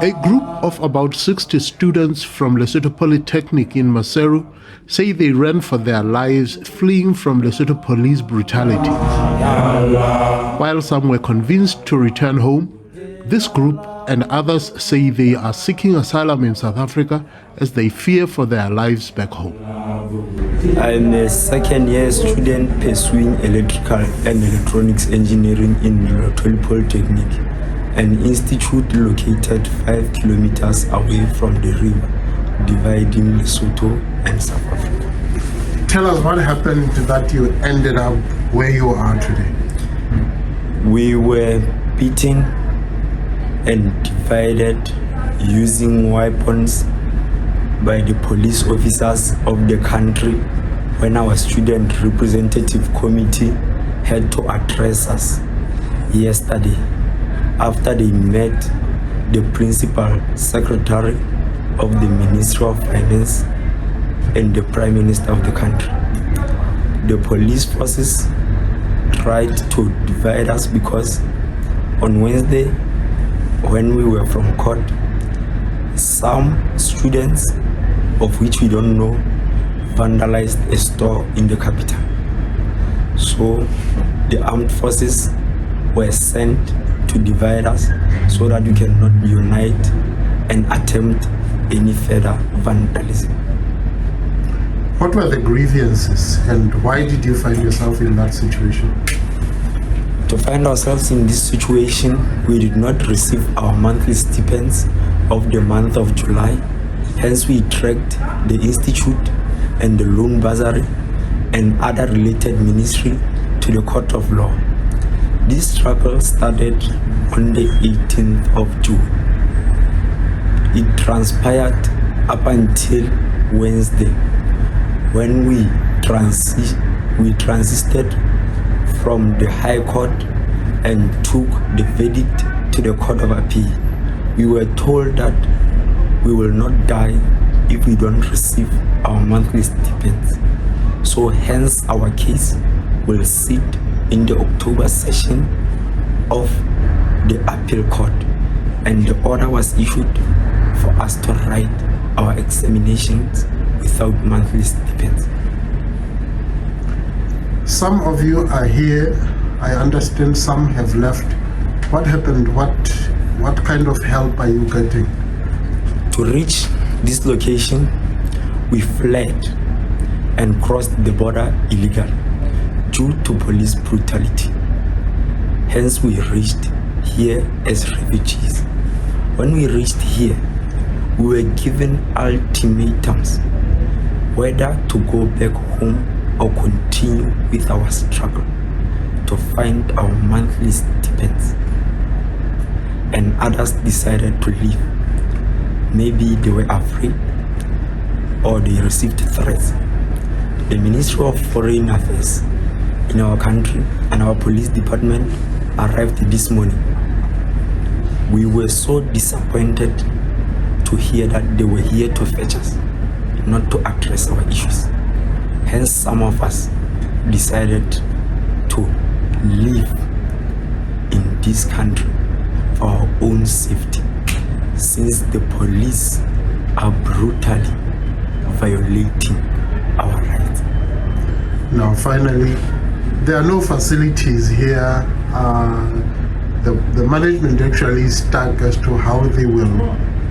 A group of about 60 students from Lesotho Polytechnic in Maseru say they ran for their lives fleeing from Lesotho police brutality. While some were convinced to return home, this group and others say they are seeking asylum in South Africa as they fear for their lives back home. I'm a second-year student pursuing electrical and electronics engineering in Lesotho Polytechnic, an institute located 5 kilometers away from the river dividing Lesotho and South Africa. Tell us what happened that you ended up where you are today. We were beaten and divided using weapons by the police officers of the country when our student representative committee had to address us yesterday after they met the principal secretary of the Ministry of Finance and the Prime Minister of the country. The police forces tried to divide us because on Wednesday, when we were from court, some students, of which we don't know, vandalized a store in the capital. So the armed forces were sent to divide us so that we cannot unite and attempt any further vandalism. What were the grievances and why did you find yourself in that situation? To find ourselves in this situation, we did not receive our monthly stipends of the month of July. Hence, we tracked the institute and the loan bursary and other related ministry to the court of law. This struggle started on the 18th of June. It transpired up until Wednesday when we transited from the High Court and took the verdict to the Court of Appeal. We were told that we will not die if we don't receive our monthly stipends. So hence our case will sit in the October session of the Appeal Court, and the order was issued for us to write our examinations without monthly stipends. Some of you are here. I understand some have left. What happened? What kind of help are you getting? To reach this location, we fled and crossed the border illegally due to police brutality. Hence, we reached here as refugees. When we reached here, we were given ultimatums whether to go back home or continue with our struggle to find our monthly stipends. And others decided to leave. Maybe they were afraid or they received threats. The Ministry of Foreign Affairs in our country and our police department arrived this morning. We were so disappointed to hear that they were here to fetch us, not to address our issues. Hence, some of us decided to live in this country for our own safety, since the police are brutally violating our rights. Now, finally, there are no facilities here. The management actually is stuck as to how they will,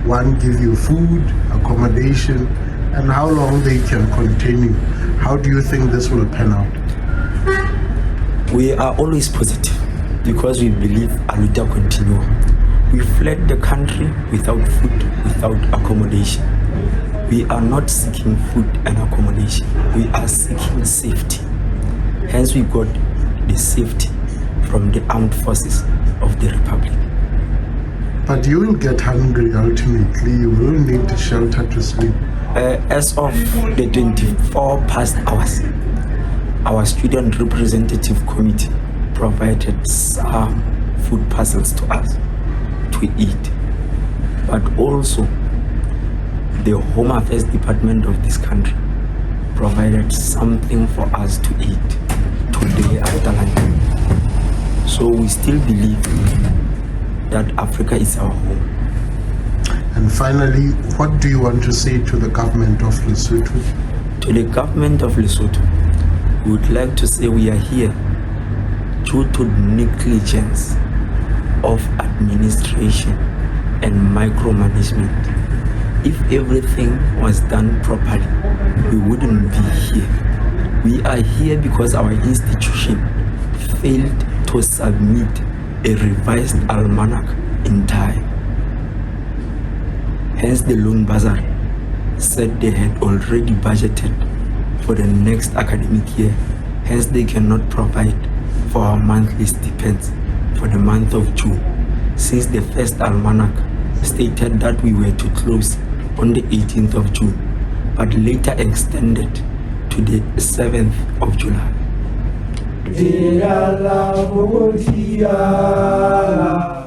one, give you food, accommodation, and how long they can continue. How do you think this will pan out? We are always positive because we believe a luta continua. We fled the country without food, without accommodation. We are not seeking food and accommodation. We are seeking safety. Hence, we got the safety from the armed forces of the Republic. But you will get hungry ultimately. You will need shelter to sleep. As of the 24 past hours, our student representative committee provided some food parcels to us to eat. But also, the Home Affairs Department of this country provided something for us to eat today after lunch. So we still believe that Africa is our home. And finally, what do you want to say to the government of Lesotho? To the government of Lesotho, we would like to say we are here due to negligence of administration and micromanagement. If everything was done properly, we wouldn't be here. We are here because our institution failed to submit a revised almanac in time. Hence the loan bursary said they had already budgeted for the next academic year. Hence they cannot provide for our monthly stipends for the month of June, since the first almanac stated that we were to close on the 18th of June, but later extended to the 7th of July.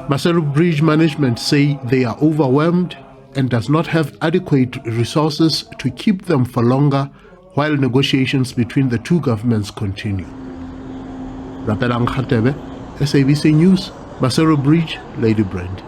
Maseru Bridge management say they are overwhelmed and does not have adequate resources to keep them for longer while negotiations between the two governments continue. Rapelang Radebe, SABC News, Maseru Bridge, Ladybrand.